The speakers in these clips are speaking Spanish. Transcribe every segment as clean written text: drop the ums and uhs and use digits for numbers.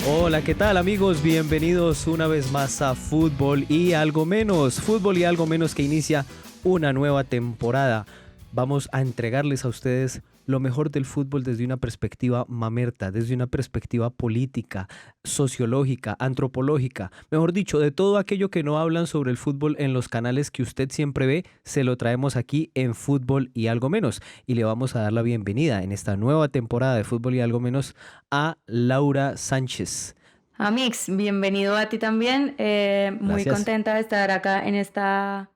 Hola, ¿qué tal amigos? Bienvenidos una vez más a Fútbol y Algo Menos. Fútbol y Algo Menos que inicia una nueva temporada. Vamos a entregarles a ustedes lo mejor del fútbol desde una perspectiva mamerta, desde una perspectiva política, sociológica, antropológica. Mejor dicho, de todo aquello que no hablan sobre el fútbol en los canales que usted siempre ve, se lo traemos aquí en Fútbol y Algo Menos. Y le vamos a dar la bienvenida en esta nueva temporada de Fútbol y Algo Menos a Laura Sánchez. Amix, bienvenido a ti también. Muy Gracias. contenta de estar acá en esta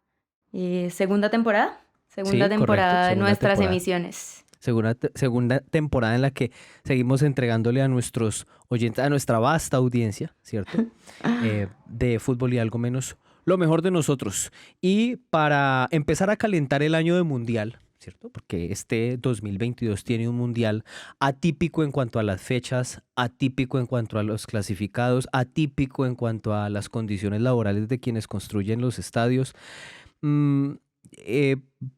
segunda temporada. Sí, correcto, De segunda nuestras temporada. emisiones. Segunda temporada en la que seguimos entregándole a nuestros oyentes, a nuestra vasta audiencia, ¿cierto? De Fútbol y Algo Menos, lo mejor de nosotros. Y para empezar a calentar el año de Mundial, ¿cierto? Porque este 2022 tiene un Mundial atípico en cuanto a las fechas, atípico en cuanto a los clasificados, atípico en cuanto a las condiciones laborales de quienes construyen los estadios. Mm, eh,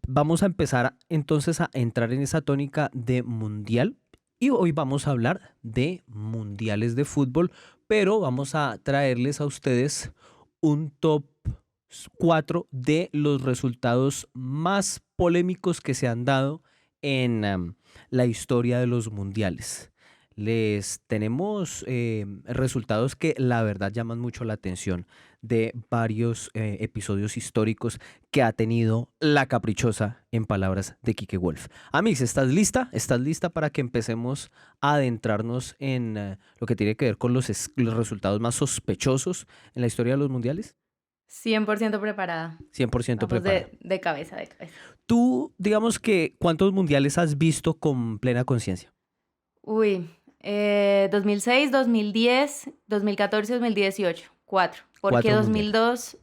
Vamos a empezar entonces a entrar en esa tónica de mundial y hoy vamos a hablar de mundiales de fútbol, pero vamos a traerles a ustedes un top 4 de los resultados más polémicos que se han dado en la historia de los mundiales. Les tenemos resultados que la verdad llaman mucho la atención de varios episodios históricos que ha tenido la caprichosa, en palabras de Quique Wolf. Amix, ¿estás lista? ¿Estás lista para que empecemos a adentrarnos en lo que tiene que ver con los resultados más sospechosos en la historia de los mundiales? 100% preparada. 100% Vamos preparado. de cabeza. Tú, digamos que, ¿cuántos mundiales has visto con plena conciencia? Uy, 2006, 2010, 2014, 2018. 4. Porque 4 mundiales. 2002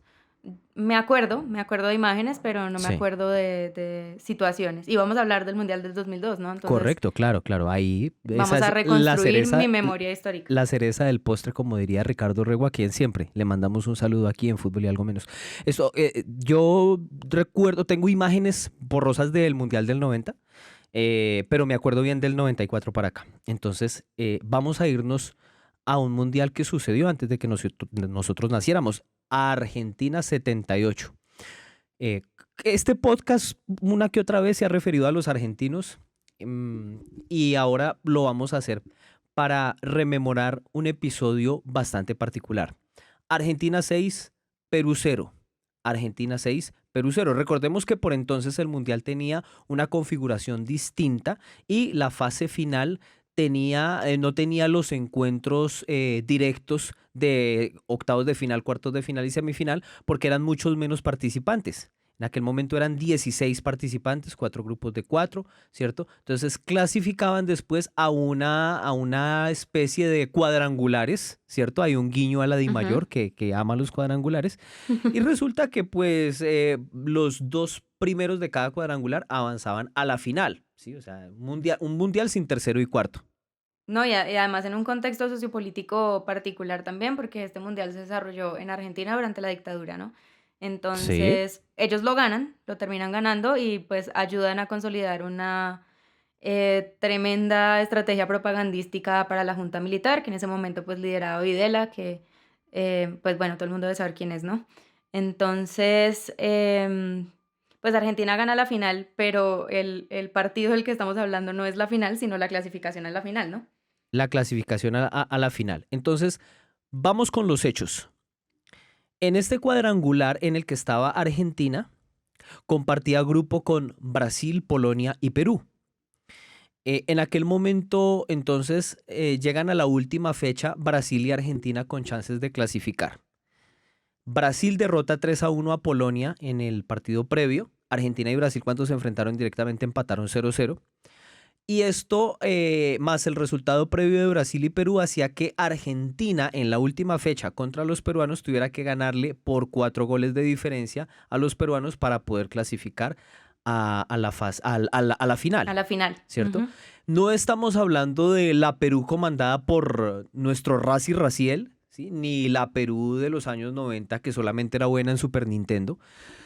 me acuerdo de imágenes, pero no me Sí. acuerdo de situaciones. Y vamos a hablar del Mundial del 2002, ¿no? Entonces, Correcto, claro. Ahí vamos esa a es reconstruir mi memoria histórica. la cereza del postre, como diría Ricardo Rego, a quien siempre le mandamos un saludo aquí en Fútbol y Algo Menos. Yo recuerdo, tengo imágenes borrosas del Mundial del 90, pero me acuerdo bien del 94 para acá. Entonces, vamos a irnos a un mundial que sucedió antes de que nosotros naciéramos, Argentina 78. Eh, este podcast una que otra vez se ha referido a los argentinos, y ahora lo vamos a hacer para rememorar un episodio bastante particular. Argentina 6, Perú 0. Argentina 6, Perú 0. Recordemos que por entonces el Mundial tenía una configuración distinta y la fase final no tenía los encuentros directos de octavos de final, cuartos de final y semifinal, porque eran muchos menos participantes. En aquel momento eran 16 participantes, 4 grupos de 4, ¿cierto? Entonces clasificaban después a una especie de cuadrangulares, ¿cierto? Hay un guiño a la DIMAYOR que ama los cuadrangulares. Y resulta que pues los dos primeros de cada cuadrangular avanzaban a la final, ¿sí? O sea, un mundial sin tercero y cuarto. No, y además en un contexto sociopolítico particular también, porque este mundial se desarrolló en Argentina durante la dictadura, ¿no? Sí. Entonces, ellos lo ganan, lo terminan ganando y pues ayudan a consolidar una tremenda estrategia propagandística para la junta militar, que en ese momento pues lideraba Videla, que pues bueno, todo el mundo debe saber quién es, ¿no? Entonces, pues Argentina gana la final, pero el partido del que estamos hablando no es la final, sino la clasificación a la final, ¿no? La clasificación a la final. Entonces, vamos con los hechos. En este cuadrangular en el que estaba Argentina, compartía grupo con Brasil, Polonia y Perú. En aquel momento, entonces, llegan a la última fecha Brasil y Argentina con chances de clasificar. Brasil derrota 3-1 a Polonia en el partido previo. Argentina y Brasil, cuando se enfrentaron directamente, empataron 0-0. Y esto, más el resultado previo de Brasil y Perú, hacía que Argentina en la última fecha contra los peruanos tuviera que ganarle por 4 goles de diferencia a los peruanos para poder clasificar a la final, A la final. ¿cierto? No estamos hablando de la Perú comandada por nuestro Razi Raciel, ¿sí? Ni la Perú de los años 90, que solamente era buena en Super Nintendo.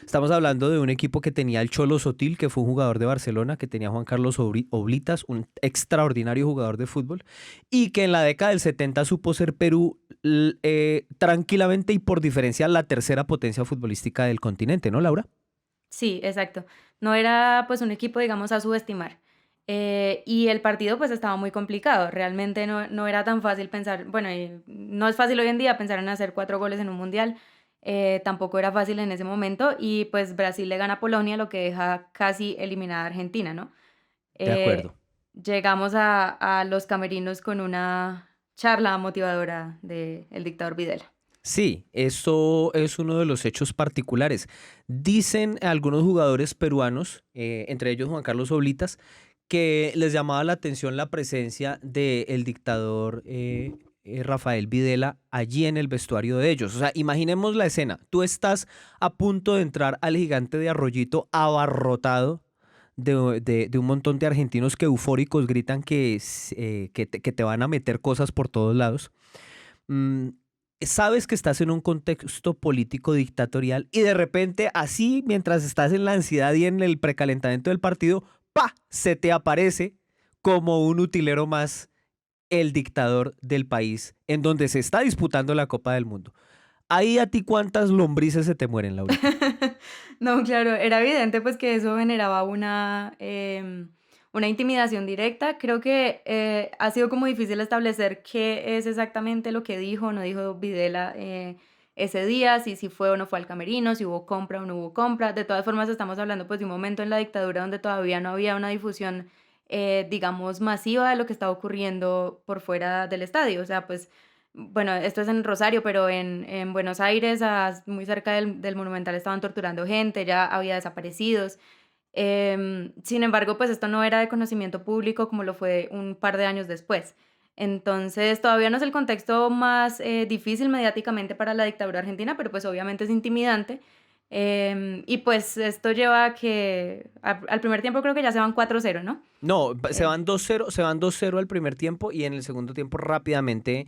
Estamos hablando de un equipo que tenía el Cholo Sotil, que fue un jugador de Barcelona, que tenía a Juan Carlos Oblitas, un extraordinario jugador de fútbol, y que en la década del 70 supo ser Perú tranquilamente y por diferencia la tercera potencia futbolística del continente, ¿no, Laura? Sí, exacto. No era pues un equipo, digamos, a subestimar. Y el partido pues estaba muy complicado. Realmente no era tan fácil pensar, bueno, no es fácil hoy en día pensar en hacer 4 goles en un mundial. Tampoco era fácil en ese momento. Y pues Brasil le gana a Polonia, lo que deja casi eliminada a Argentina, ¿no? De Eh, acuerdo. Llegamos a los camerinos con una charla motivadora del dictador Videla. Sí, eso es uno de los hechos particulares. Dicen algunos jugadores peruanos, entre ellos Juan Carlos Oblitas, que les llamaba la atención la presencia del dictador Rafael Videla allí en el vestuario de ellos. O sea, imaginemos la escena. Tú estás a punto de entrar al gigante de Arroyito abarrotado de un montón de argentinos que eufóricos gritan que te van a meter cosas por todos lados. Mm, sabes que estás en un contexto político dictatorial y de repente, así, mientras estás en la ansiedad y en el precalentamiento del partido, ¡pa! Se te aparece como un utilero más el dictador del país en donde se está disputando la Copa del Mundo. Ahí a ti cuántas lombrices se te mueren, Laurita. No, claro, era evidente pues que eso generaba una intimidación directa. Creo que ha sido como difícil establecer qué es exactamente lo que dijo o no dijo Videla ese día, si fue o no fue al camerino, si hubo compra o no hubo compra. De todas formas, estamos hablando pues de un momento en la dictadura donde todavía no había una difusión, digamos, masiva de lo que estaba ocurriendo por fuera del estadio. O sea, pues bueno, esto es en Rosario, pero en Buenos Aires, muy cerca del Monumental, estaban torturando gente, ya había desaparecidos. Sin embargo, pues esto no era de conocimiento público como lo fue un par de años después. Entonces, todavía no es el contexto más difícil mediáticamente para la dictadura argentina, pero pues obviamente es intimidante. Y pues esto lleva a que al primer tiempo creo que ya se van 4-0, ¿no? No, se Eh, van 2-0, se van 2-0 al primer tiempo y en el segundo tiempo rápidamente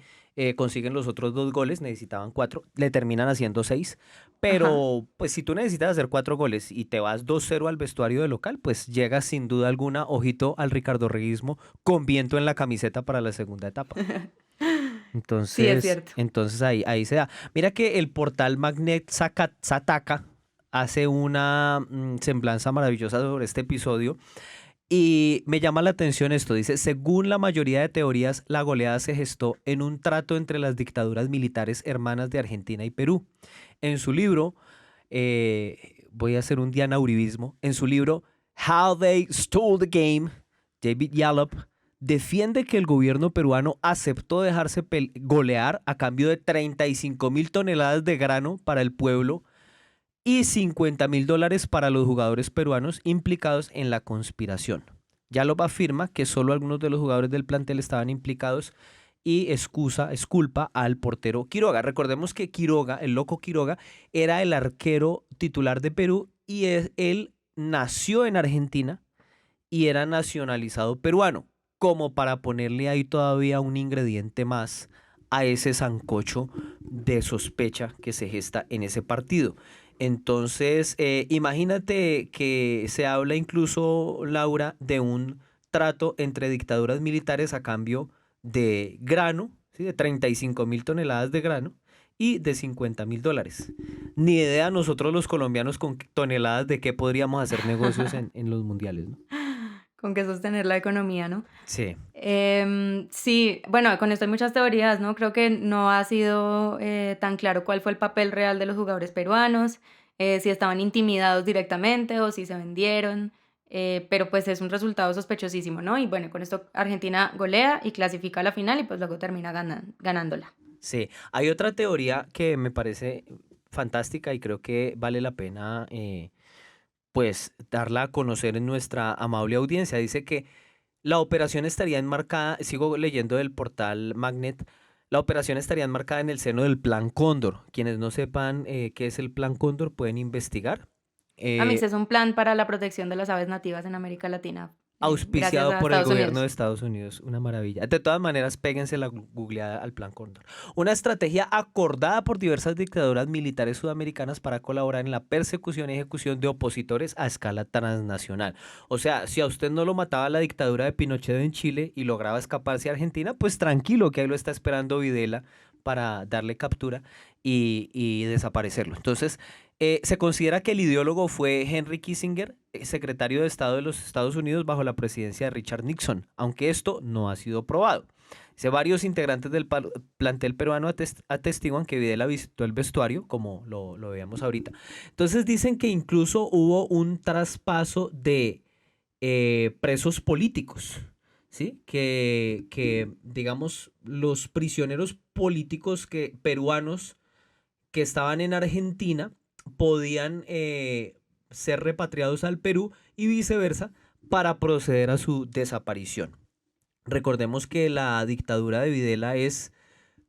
consiguen los otros dos goles, necesitaban cuatro, le terminan haciendo seis, ajá. pero pues si tú necesitas hacer cuatro goles y te vas 2-0 al vestuario de local, pues llegas sin duda alguna, ojito al Ricardo Reguismo, con viento en la camiseta para la segunda etapa. Sí, es Entonces, cierto. entonces ahí se da. Mira que el portal Magnet Sataka hace una semblanza maravillosa sobre este episodio y me llama la atención esto, dice, según la mayoría de teorías, la goleada se gestó en un trato entre las dictaduras militares hermanas de Argentina y Perú. En su libro, voy a hacer un Diana Uribismo, en su libro How They Stole the Game, David Yallop defiende que el gobierno peruano aceptó dejarse golear a cambio de 35.000 toneladas de grano para el pueblo y $50.000 para los jugadores peruanos implicados en la conspiración. Yalop afirma que solo algunos de los jugadores del plantel estaban implicados y culpa al portero Quiroga. Recordemos que Quiroga, el loco Quiroga, era el arquero titular de Perú y él nació en Argentina y era nacionalizado peruano, como para ponerle ahí todavía un ingrediente más a ese sancocho de sospecha que se gesta en ese partido. Entonces, imagínate que se habla incluso, Laura, de un trato entre dictaduras militares a cambio de grano, ¿sí? De 35.000 toneladas de grano y de $50.000. Ni idea nosotros los colombianos con toneladas de qué podríamos hacer negocios en los mundiales, ¿no? Con que sostener la economía, ¿no? Sí. Sí, bueno, con esto hay muchas teorías, ¿no? Creo que no ha sido tan claro cuál fue el papel real de los jugadores peruanos, si estaban intimidados directamente o si se vendieron, pero pues es un resultado sospechosísimo, ¿no? Y bueno, con esto Argentina golea y clasifica a la final y pues luego termina ganándola. Sí, hay otra teoría que me parece fantástica y creo que vale la pena pues darla a conocer en nuestra amable audiencia. Dice que la operación estaría enmarcada, sigo leyendo del portal Magnet, la operación estaría enmarcada en el seno del Plan Cóndor. Quienes no sepan qué es el Plan Cóndor pueden investigar. Amix Eh, es un plan para la protección de las aves nativas en América Latina. gracias Auspiciado a por el Estados gobierno de Unidos. Estados Unidos, una maravilla. De todas maneras, péguense la googleada al Plan Cóndor. Una estrategia acordada por diversas dictaduras militares sudamericanas para colaborar en la persecución y ejecución de opositores a escala transnacional. O sea, si a usted no lo mataba la dictadura de Pinochet en Chile y lograba escaparse a Argentina, pues tranquilo, que ahí lo está esperando Videla para darle captura y desaparecerlo. Entonces, se considera que el ideólogo fue Henry Kissinger, secretario de Estado de los Estados Unidos bajo la presidencia de Richard Nixon, aunque esto no ha sido probado. Dice, varios integrantes del plantel peruano atestiguan que Videla visitó el vestuario, como lo veíamos ahorita. Entonces dicen que incluso hubo un traspaso de presos políticos, ¿sí? Digamos, los prisioneros políticos peruanos que estaban en Argentina podían ser repatriados al Perú y viceversa para proceder a su desaparición. Recordemos que la dictadura de Videla es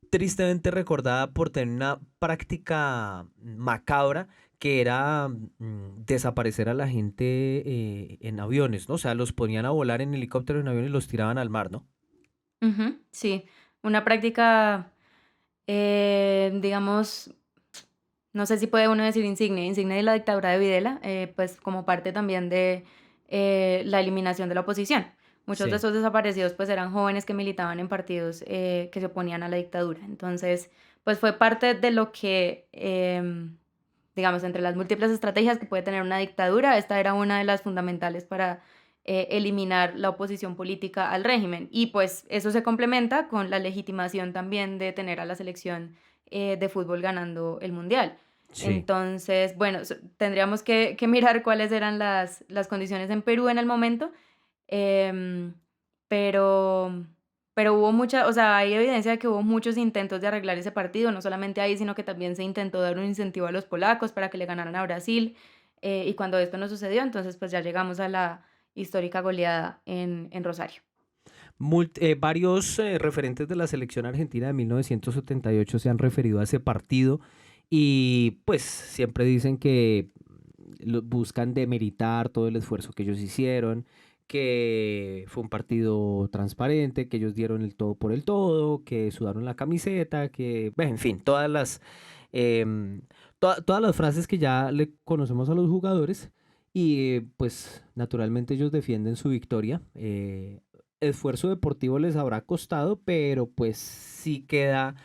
tristemente recordada por tener una práctica macabra que era desaparecer a la gente en aviones, ¿no? O sea, los ponían a volar en helicóptero, en aviones y los tiraban al mar, ¿no? Ujú, sí, una práctica, digamos, no sé si puede uno decir insignia de la dictadura de Videla, pues como parte también de la eliminación de la oposición. Muchos de Sí. esos desaparecidos pues eran jóvenes que militaban en partidos que se oponían a la dictadura. Entonces, pues fue parte de lo que, digamos, entre las múltiples estrategias que puede tener una dictadura, esta era una de las fundamentales para eliminar la oposición política al régimen. Y pues eso se complementa con la legitimación también de tener a la selección de fútbol ganando el mundial. Sí. Entonces, bueno, tendríamos que mirar cuáles eran las condiciones en Perú en el momento, em, pero, pero hubo mucha, o sea, hay evidencia de que hubo muchos intentos de arreglar ese partido, no solamente ahí, sino que también se intentó dar un incentivo a los polacos para que le ganaran a Brasil, y cuando esto no sucedió, entonces pues ya llegamos a la histórica goleada en Rosario. Varios referentes de la selección argentina de 1978 se han referido a ese partido y pues siempre dicen que buscan demeritar todo el esfuerzo que ellos hicieron, que fue un partido transparente, que ellos dieron el todo por el todo, que sudaron la camiseta, que, bueno, en fin, em, todas las frases que ya le conocemos a los jugadores y pues naturalmente ellos defienden su victoria. Esfuerzo deportivo les habrá costado, pero pues sí queda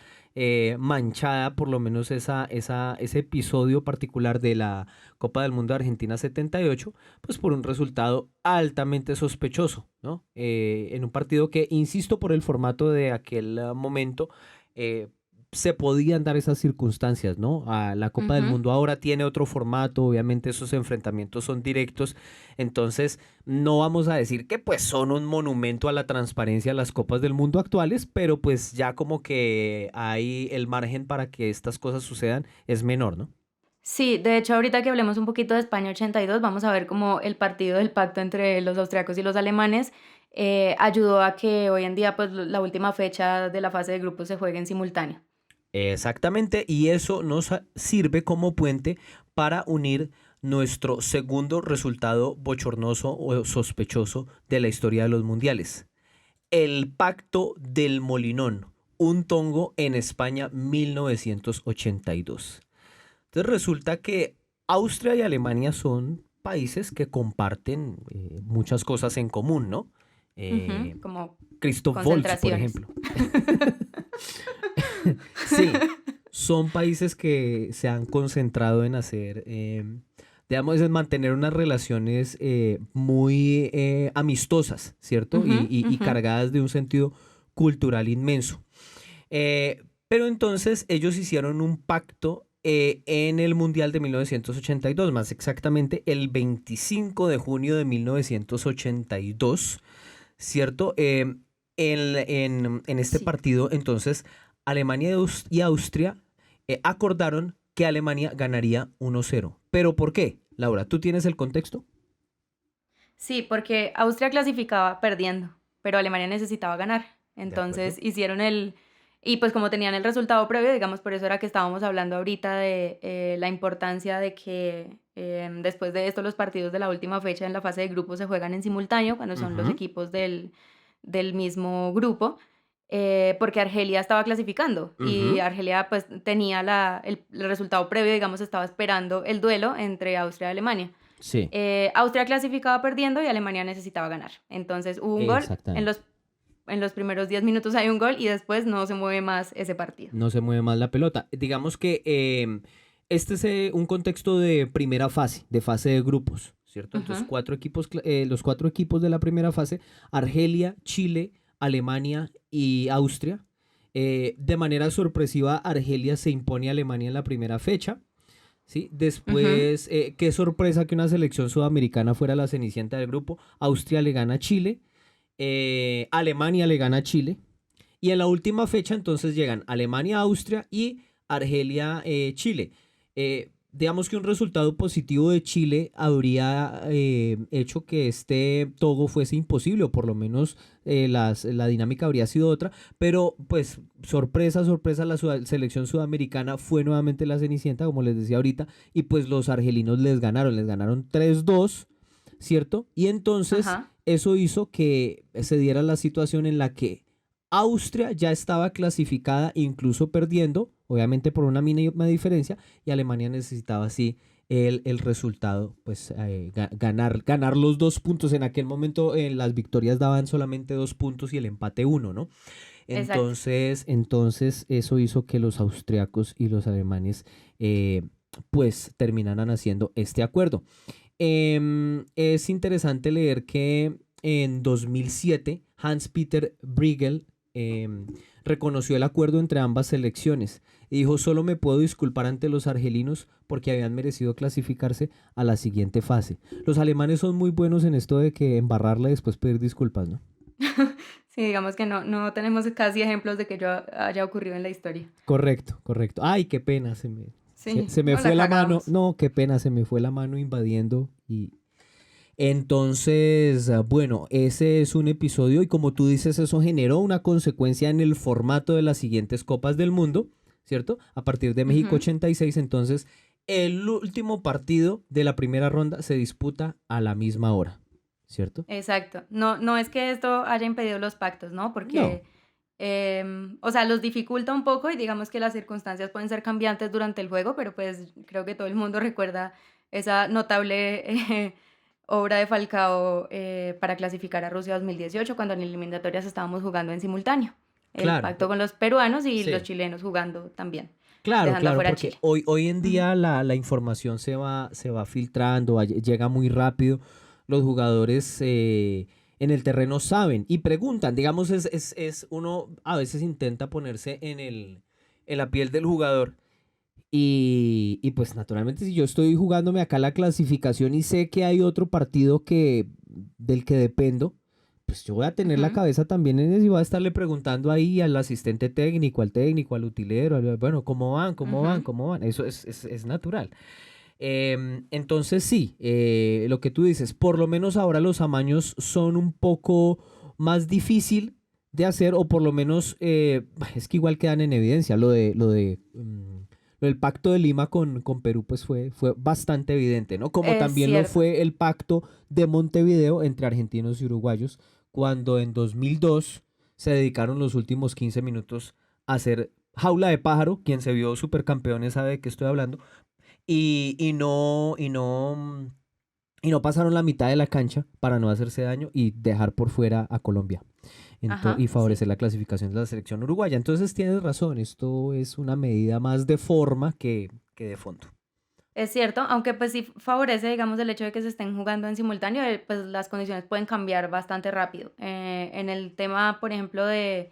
manchada por lo menos ese episodio particular de la Copa del Mundo de Argentina 78, pues por un resultado altamente sospechoso, ¿no? En un partido que, insisto, por el formato de aquel momento, eh, se podían dar esas circunstancias, ¿no? La Copa del Ujú. Mundo ahora tiene otro formato, obviamente esos enfrentamientos son directos, entonces no vamos a decir que pues son un monumento a la transparencia las Copas del Mundo actuales, pero pues ya como que hay el margen para que estas cosas sucedan es menor, ¿no? Sí, de hecho, ahorita que hablemos un poquito de España 82, vamos a ver cómo el partido del pacto entre los austriacos y los alemanes ayudó a que hoy en día pues la última fecha de la fase de grupos se juegue en simultáneo. Exactamente, y eso nos sirve como puente para unir nuestro segundo resultado bochornoso o sospechoso de la historia de los mundiales. El Pacto del Molinón, un tongo en España 1982. Entonces resulta que Austria y Alemania son países que comparten muchas cosas en común, ¿no? Ujú, Eh, como Christoph Waltz, por concentraciones. ejemplo. Sí, son países que se han concentrado en hacer, digamos, en mantener unas relaciones muy amistosas, ¿cierto? Ujú, Y ujú. cargadas de un sentido cultural inmenso. Pero entonces ellos hicieron un pacto en el Mundial de 1982, más exactamente el 25 de junio de 1982, ¿cierto? En este Sí. partido, entonces, Alemania y Austria acordaron que Alemania ganaría 1-0. ¿Pero por qué? Laura, ¿tú tienes el contexto? Sí, porque Austria clasificaba perdiendo, pero Alemania necesitaba ganar. De Entonces acuerdo. hicieron y pues como tenían el resultado previo, digamos, por eso era que estábamos hablando ahorita de la importancia de que Después de esto, los partidos de la última fecha en la fase de grupos se juegan en simultáneo, cuando son los Ujú. equipos del mismo grupo, porque Argelia estaba clasificando y Ujú. Argelia pues tenía el resultado previo, digamos, estaba esperando el duelo entre Austria y Alemania. Sí, Austria clasificaba perdiendo y Alemania necesitaba ganar. Entonces hubo un gol, exactamente. en los primeros 10 minutos hay un gol y después no se mueve más ese partido. No se mueve más la pelota. Digamos que este es un contexto de primera fase, de fase de grupos, ¿cierto? Entonces, Ujú, los 4 equipos de la primera fase, Argelia, Chile, Alemania y Austria. De manera sorpresiva, Argelia se impone a Alemania en la primera fecha. ¿Sí? ujú. Después, qué sorpresa que una selección sudamericana fuera la cenicienta del grupo. Austria le gana a Chile, Alemania le gana a Chile. Y en la última fecha entonces llegan Alemania, Austria y Argelia, Chile. Digamos que un resultado positivo de Chile habría hecho que este Togo fuese imposible, o por lo menos la dinámica habría sido otra, pero pues sorpresa, sorpresa, selección sudamericana fue nuevamente la cenicienta, como les decía ahorita, y pues los argelinos les ganaron 3-2, ¿cierto? Y entonces Ajá. eso hizo que se diera la situación en la que Austria ya estaba clasificada, incluso perdiendo, obviamente por una mínima diferencia, y Alemania necesitaba así el resultado, pues ganar los 2 puntos. En aquel momento las victorias daban solamente 2 puntos y el empate uno, ¿no? Exacto. Entonces eso hizo que los austriacos y los alemanes pues terminaran haciendo este acuerdo. Es interesante leer que en 2007 Hans-Peter Briegel reconoció el acuerdo entre ambas selecciones y dijo: solo me puedo disculpar ante los argelinos porque habían merecido clasificarse a la siguiente fase. Los alemanes son muy buenos en esto de que embarrarla y después pedir disculpas, ¿no? Sí, digamos que no tenemos casi ejemplos de que yo haya ocurrido en la historia. Correcto, correcto. Ay, qué pena, Sí, se me no la fue la mano. cagamos. No, qué pena, se me fue la mano invadiendo. Y entonces, bueno, ese es un episodio y como tú dices, eso generó una consecuencia en el formato de las siguientes Copas del Mundo, ¿cierto? A partir de México Ujú, 86, entonces el último partido de la primera ronda se disputa a la misma hora, ¿cierto? exacto. No es que esto haya impedido los pactos, ¿no? No, Porque, o sea, los dificulta un poco y digamos que las circunstancias pueden ser cambiantes durante el juego, pero pues creo que todo el mundo recuerda esa notable obra de Falcao para clasificar a Rusia 2018, cuando en eliminatorias estábamos jugando en simultáneo. El claro, pacto con los peruanos y los sí. chilenos jugando también, Claro, dejando claro, afuera a porque Chile. hoy en Ujú. día la información se va filtrando, llega muy rápido. Los jugadores en el terreno saben y preguntan. Digamos, uno a veces intenta ponerse en la piel del jugador. Y pues naturalmente si yo estoy jugándome acá la clasificación y sé que hay otro partido del que dependo, pues yo voy a tener la Ujú. cabeza también en eso y voy a estarle preguntando ahí al asistente técnico, al utilero, bueno, ¿cómo van? ¿Cómo van? Ujú. ¿Cómo van? Eso es natural. Entonces sí, lo que tú dices, por lo menos ahora los amaños son un poco más difícil de hacer, o por lo menos es que igual quedan en evidencia. Lo del pacto de Lima con Perú pues fue bastante evidente, ¿no? Como Es también lo cierto. fue el pacto de Montevideo entre argentinos y uruguayos, cuando en 2002 se dedicaron los últimos 15 minutos a hacer jaula de pájaro. Quien se vio supercampeones sabe de qué estoy hablando, y no pasaron la mitad de la cancha para no hacerse daño y dejar por fuera a Colombia y Ajá, sí. favorecer la clasificación de la selección uruguaya. Entonces tienes razón, esto es una medida más de forma que de fondo. Es cierto, aunque pues sí favorece, digamos, el hecho de que se estén jugando en simultáneo, pues las condiciones pueden cambiar bastante rápido. En el tema, por ejemplo, del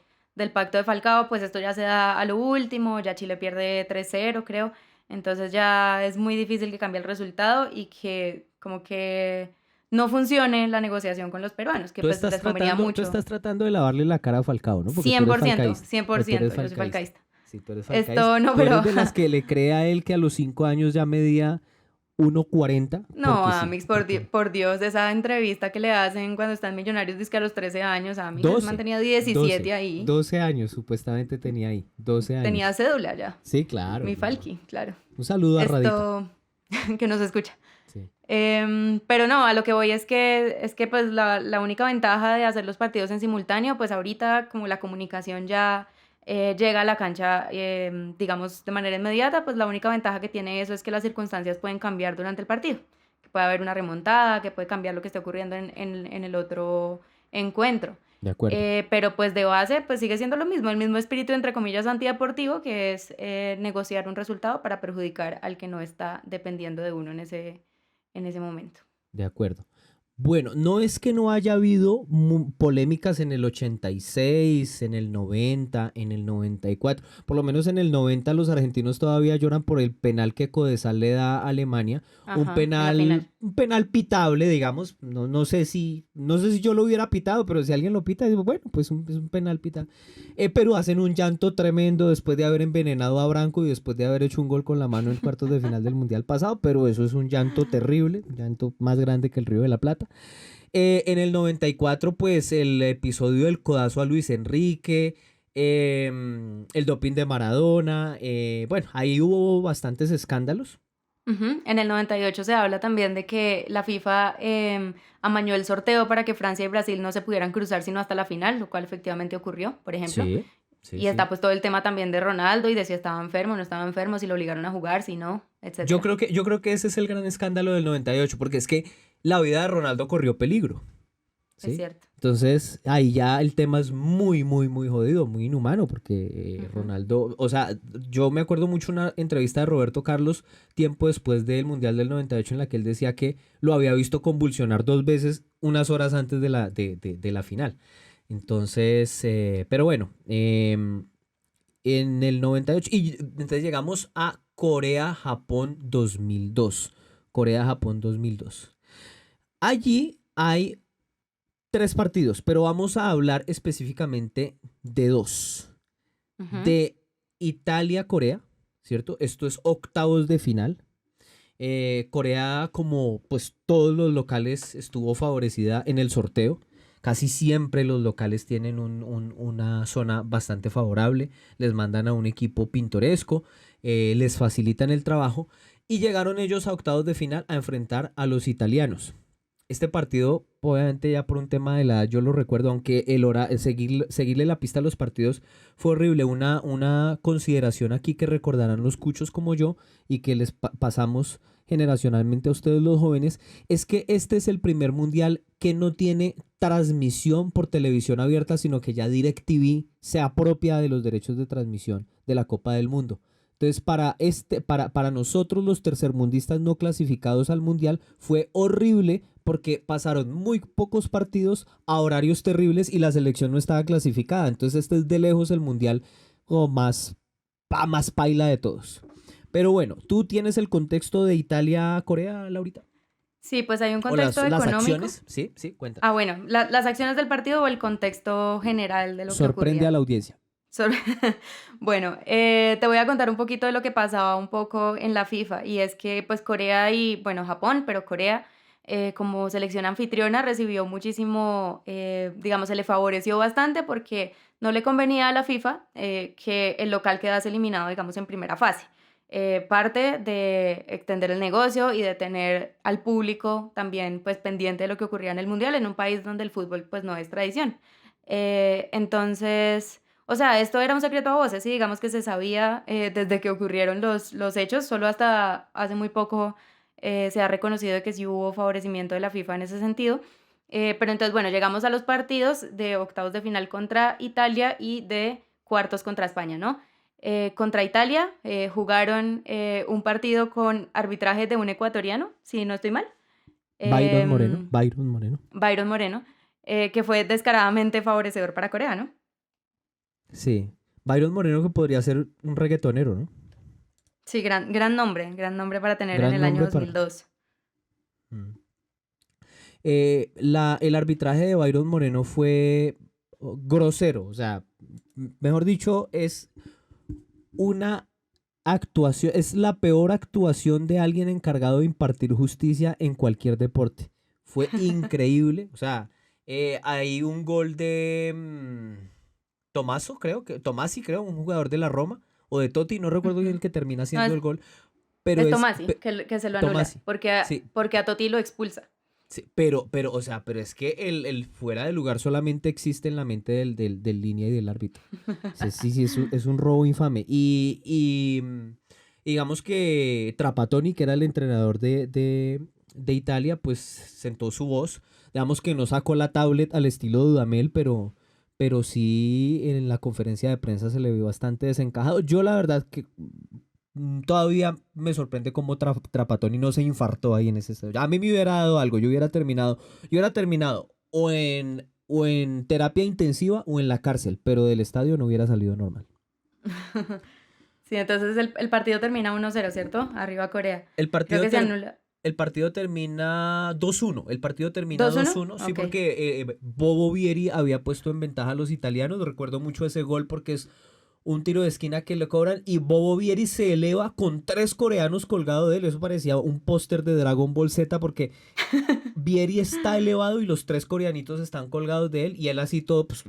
pacto de Falcao, pues esto ya se da a lo último, ya Chile pierde 3-0, creo. Entonces ya es muy difícil que cambie el resultado y que como que no funcione la negociación con los peruanos, que Tú pues estás les convenía tratando, tú mucho. estás tratando de lavarle la cara a Falcao, ¿no? Porque tú Cien eres por ciento, falcaísta. cien por O tú eres ciento, yo soy falcaísta. falcaísta. Sí, tú eres falcaísta. Esto no, Tú eres pero de las que le cree a él que a los 5 años ya medía 1,40, no, porque sí, Amix, porque Por Dios, esa entrevista que le hacen cuando están Millonarios, dice que a los 13 años, Amix, es 12, mantenía 17 12, ahí, 12 años supuestamente tenía ahí, 12 tenía años. cédula ya, Sí, claro, mi no. Falky, claro. Un saludo a Radito. Esto, que nos escucha. Sí. Pero no, a lo que voy es que pues la única ventaja de hacer los partidos en simultáneo, pues ahorita como la comunicación ya llega a la cancha, digamos, de manera inmediata, pues la única ventaja que tiene eso es que las circunstancias pueden cambiar durante el partido. Que puede haber una remontada, que puede cambiar lo que esté ocurriendo en el otro encuentro. De acuerdo. Pero pues de base, pues sigue siendo lo mismo, el mismo espíritu entre comillas antideportivo, que es negociar un resultado para perjudicar al que no está dependiendo de uno en ese momento. De acuerdo. Bueno, no es que no haya habido polémicas en el 86, en el 90, en el 94. Por lo menos en el 90 los argentinos todavía lloran por el penal que Codesal le da a Alemania. Ajá, en la final. Un penal pitable, digamos. No sé si yo lo hubiera pitado, pero si alguien lo pita, digo, bueno, pues es un penal pitable. Pero hacen un llanto tremendo después de haber envenenado a Branco y después de haber hecho un gol con la mano en cuartos de final del Mundial pasado. Pero eso es un llanto terrible, un llanto más grande que el Río de la Plata. En el 94, pues el episodio del codazo a Luis Enrique, el doping de Maradona, bueno, ahí hubo bastantes escándalos. Ujú. En el 98 se habla también de que la FIFA amañó el sorteo para que Francia y Brasil no se pudieran cruzar sino hasta la final, lo cual efectivamente ocurrió, por ejemplo. Sí, sí, Y sí. está pues todo el tema también de Ronaldo y de si estaba enfermo o no estaba enfermo, si lo obligaron a jugar, si no, etcétera. Yo creo que ese es el gran escándalo del 98, porque es que la vida de Ronaldo corrió peligro. Es ¿Sí? cierto. Entonces, ahí ya el tema es muy, muy, muy jodido, muy inhumano, porque Ujú. Ronaldo, o sea, yo me acuerdo mucho una entrevista de Roberto Carlos tiempo después del Mundial del 98 en la que él decía que lo había visto convulsionar 2 veces unas horas antes de la final. Entonces, pero bueno, en el 98, y entonces llegamos a Corea-Japón 2002. Corea-Japón 2002. Allí hay 3 partidos, pero vamos a hablar específicamente de 2. Ujú. De Italia-Corea, ¿cierto? Esto es octavos de final. Corea, como pues todos los locales, estuvo favorecida en el sorteo. Casi siempre los locales tienen una zona bastante favorable. Les mandan a un equipo pintoresco, les facilitan el trabajo y llegaron ellos a octavos de final a enfrentar a los italianos. Este partido, obviamente ya por un tema de la edad, yo lo recuerdo, aunque seguirle la pista a los partidos fue horrible. Una consideración aquí que recordarán los cuchos como yo y que les pasamos generacionalmente a ustedes los jóvenes, es que este es el primer mundial que no tiene transmisión por televisión abierta, sino que ya DirecTV se apropia de los derechos de transmisión de la Copa del Mundo. Entonces, para nosotros los tercermundistas no clasificados al Mundial fue horrible porque pasaron muy pocos partidos a horarios terribles y la selección no estaba clasificada. Entonces, este es de lejos el Mundial como más paila de todos. Pero bueno, ¿tú tienes el contexto de Italia-Corea, Laurita? Sí, pues hay un ¿O contexto las económico. acciones? Sí, sí, cuéntanos. Ah, bueno, las acciones del partido o el contexto general de lo que Sorprende a ocurría. la audiencia. Sobre- Bueno, te voy a contar un poquito de lo que pasaba un poco en la FIFA y es que pues Corea y, bueno, Japón, pero Corea como selección anfitriona recibió muchísimo, digamos, se le favoreció bastante porque no le convenía a la FIFA que el local quedase eliminado, digamos, en primera fase. Parte de extender el negocio y de tener al público también pues pendiente de lo que ocurría en el mundial en un país donde el fútbol pues no es tradición. Entonces... O sea, esto era un secreto a voces, y digamos que se sabía desde que ocurrieron los hechos, solo hasta hace muy poco se ha reconocido de que sí hubo favorecimiento de la FIFA en ese sentido. Pero entonces, bueno, llegamos a los partidos de octavos de final contra Italia y de cuartos contra España, ¿no? Contra Italia jugaron un partido con arbitraje de un ecuatoriano, si no estoy mal, Byron Moreno, em, Byron Moreno. Byron Moreno, que fue descaradamente favorecedor para Corea, ¿no? Sí. Byron Moreno que podría ser un reggaetonero, ¿no? Sí, gran nombre para tener en Gran el año nombre dos mil para... dos. Mm. El arbitraje de Byron Moreno fue grosero, o sea, mejor dicho, es una actuación, es la peor actuación de alguien encargado de impartir justicia en cualquier deporte. Fue increíble, o sea, hay un gol de Tomasi, creo, un jugador de la Roma, o de Totti, no recuerdo bien Ujú. el que termina No, haciendo el gol. pero Es es Tomasi que se lo anula, Tomasi. Sí, porque a Totti lo expulsa. sí, o sea, pero es que el fuera de lugar solamente existe en la mente del línea y del árbitro. Sí, sí, sí, es un robo infame. Digamos que Trapattoni, que era el entrenador de Italia, pues sentó su voz. Digamos que no sacó la tablet al estilo Dudamel, pero sí en la conferencia de prensa se le vio bastante desencajado. Yo la verdad que todavía me sorprende cómo Trapattoni no se infartó ahí en ese estadio. A mí me hubiera dado algo, yo hubiera terminado o en terapia intensiva o en la cárcel, pero del estadio no hubiera salido normal. Sí, entonces el partido termina 1-0, ¿cierto? Arriba Corea. El Creo partido, que se ter- anula. el partido termina 2-1. El partido termina 2-1. 2-1, sí, Ok. porque Bobo Vieri había puesto en ventaja a los italianos. Recuerdo mucho ese gol porque es un tiro de esquina que le cobran y Bobo Vieri se eleva con tres coreanos colgados de él. Eso parecía un póster de Dragon Ball Z porque Vieri está elevado y los tres coreanitos están colgados de él y él así todo, pues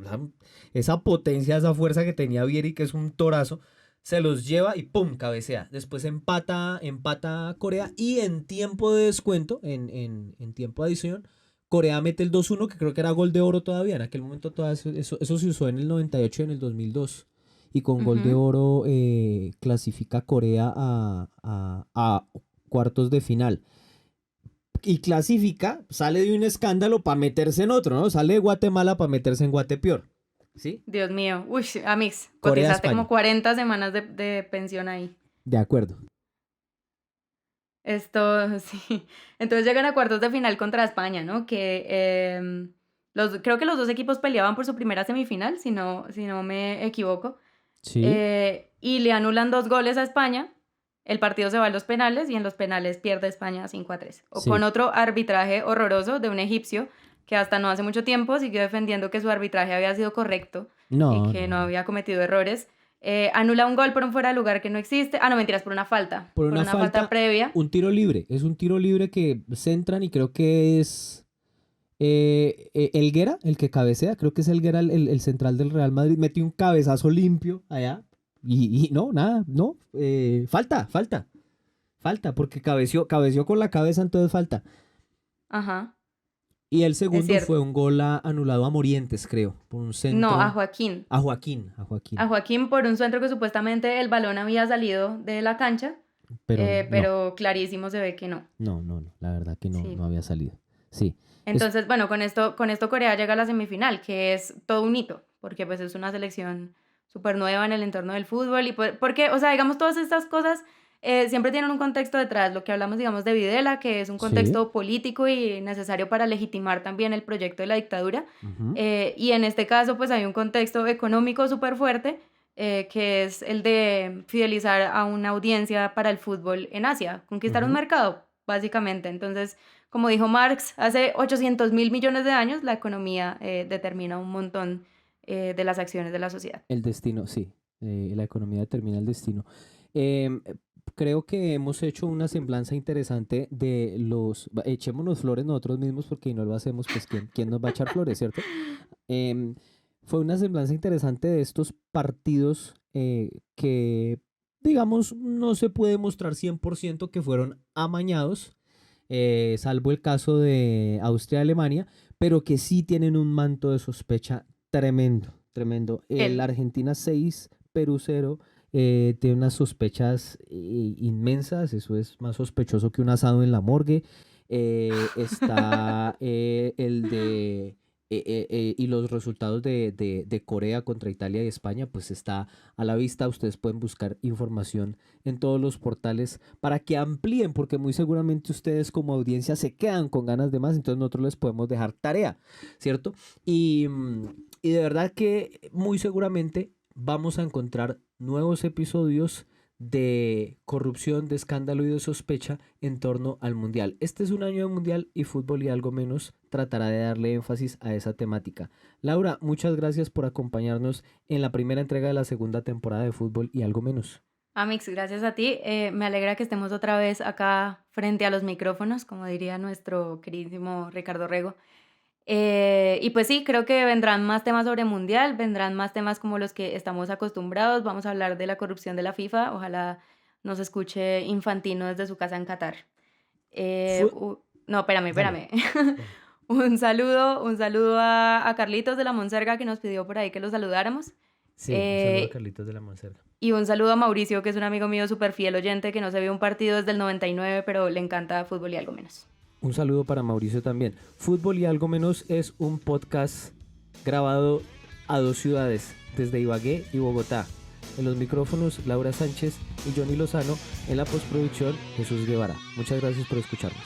esa potencia, esa fuerza que tenía Vieri, que es un torazo, se los lleva y ¡pum! Cabecea. Después empata Corea y en tiempo de descuento, en tiempo de adición, Corea mete el 2-1 que creo que era gol de oro todavía. En aquel momento eso se usó en el 98 y en el 2002. Y con gol de Ujú. oro clasifica Corea a cuartos de final y clasifica, sale de un escándalo para meterse en otro, ¿no? Sale de Guatemala para meterse en Guatepeor. ¿Sí? Dios mío. Uy, Amix, cotizaste como Corea-España. 40 semanas de pensión ahí. De acuerdo. Esto, sí. Entonces llegan a cuartos de final contra España, ¿no? Creo que los dos equipos peleaban por su primera semifinal, si no me equivoco. Sí, Y le anulan 2 goles a España. El partido se va a los penales y en los penales pierde España 5-3. O con sí. otro arbitraje horroroso de un egipcio que hasta no hace mucho tiempo siguió defendiendo que su arbitraje había sido correcto y No, que no, no no. había cometido errores. Anula un gol por un fuera de lugar que no existe. Ah, no, mentiras, por una falta. Por Por una una falta falta, previa. un tiro libre. Es un tiro libre que centran y creo que es Elguera, el que cabecea. Creo que es Elguera el central del Real Madrid. Metió un cabezazo limpio allá. Y no, nada, no. Falta, porque cabeció con la cabeza, entonces falta. Ajá, Y el es segundo fue cierto. un gol anulado a Morientes, creo, por un No, a centro Joaquín. a Joaquín, A Joaquín por un centro que supuestamente el balón había salido de la cancha, pero no, pero clarísimo se ve que no. no, la verdad que no, Sí. no había salido. Sí, es, Entonces, bueno, con esto Corea llega a la semifinal, que es todo un hito, porque pues es una selección súper nueva en el entorno del fútbol y porque, o sea, digamos, todas estas cosas siempre tienen un contexto detrás, lo que hablamos, digamos, de Videla, que es un sí, contexto político y necesario para legitimar también el proyecto de la dictadura, ujú, y en este caso, pues hay un contexto económico súper fuerte, que es el de fidelizar a una audiencia para el fútbol en Asia, conquistar un ujú. mercado, básicamente. Entonces, como dijo Marx, hace 800.000 millones de años la economía determina un montón de las acciones de la sociedad. El destino, sí, la economía determina el destino. Creo que hemos hecho una semblanza interesante de echémonos flores nosotros mismos porque si no lo hacemos, pues ¿quién nos va a echar flores, cierto? Em, Fue una semblanza interesante de estos partidos que, digamos, no se puede mostrar 100% que fueron amañados, salvo el caso de Austria-Alemania, pero que sí tienen un manto de sospecha tremendo, tremendo. El Él. Argentina 6, Perú 0, tiene unas sospechas inmensas, eso es más sospechoso que un asado en la morgue. Está el de y los resultados de Corea contra Italia y España, pues está a la vista. Ustedes pueden buscar información en todos los portales para que amplíen, porque muy seguramente ustedes como audiencia se quedan con ganas de más, entonces nosotros les podemos dejar tarea, ¿cierto? Y de verdad que muy seguramente vamos a encontrar nuevos episodios de corrupción, de escándalo y de sospecha en torno al mundial. Este es un año de mundial y fútbol y algo menos tratará de darle énfasis a esa temática. Laura, muchas gracias por acompañarnos en la primera entrega de la segunda temporada de fútbol y algo menos. Amix, gracias a ti. Me alegra que estemos otra vez acá frente a los micrófonos, como diría nuestro queridísimo Ricardo Rego. Y pues sí, creo que vendrán más temas sobre Mundial, vendrán más temas como los que estamos acostumbrados. Vamos a hablar de la corrupción de la FIFA. Ojalá nos escuche Infantino desde su casa en Qatar. Fu- No, espérame, Dale. espérame. Un saludo a Carlitos de la Monserga que nos pidió por ahí que lo saludáramos. Sí, un saludo a Eh, Carlitos de la Monserga. y un saludo a Mauricio, que es un amigo mío súper fiel oyente, que no se ve un partido desde el 99, pero le encanta fútbol y algo menos. Un saludo para Mauricio también. Fútbol y algo menos es un podcast grabado a 2 ciudades, desde Ibagué y Bogotá. En los micrófonos, Laura Sánchez y Johnny Lozano. En la postproducción, Jesús Guevara. Muchas gracias por escucharnos.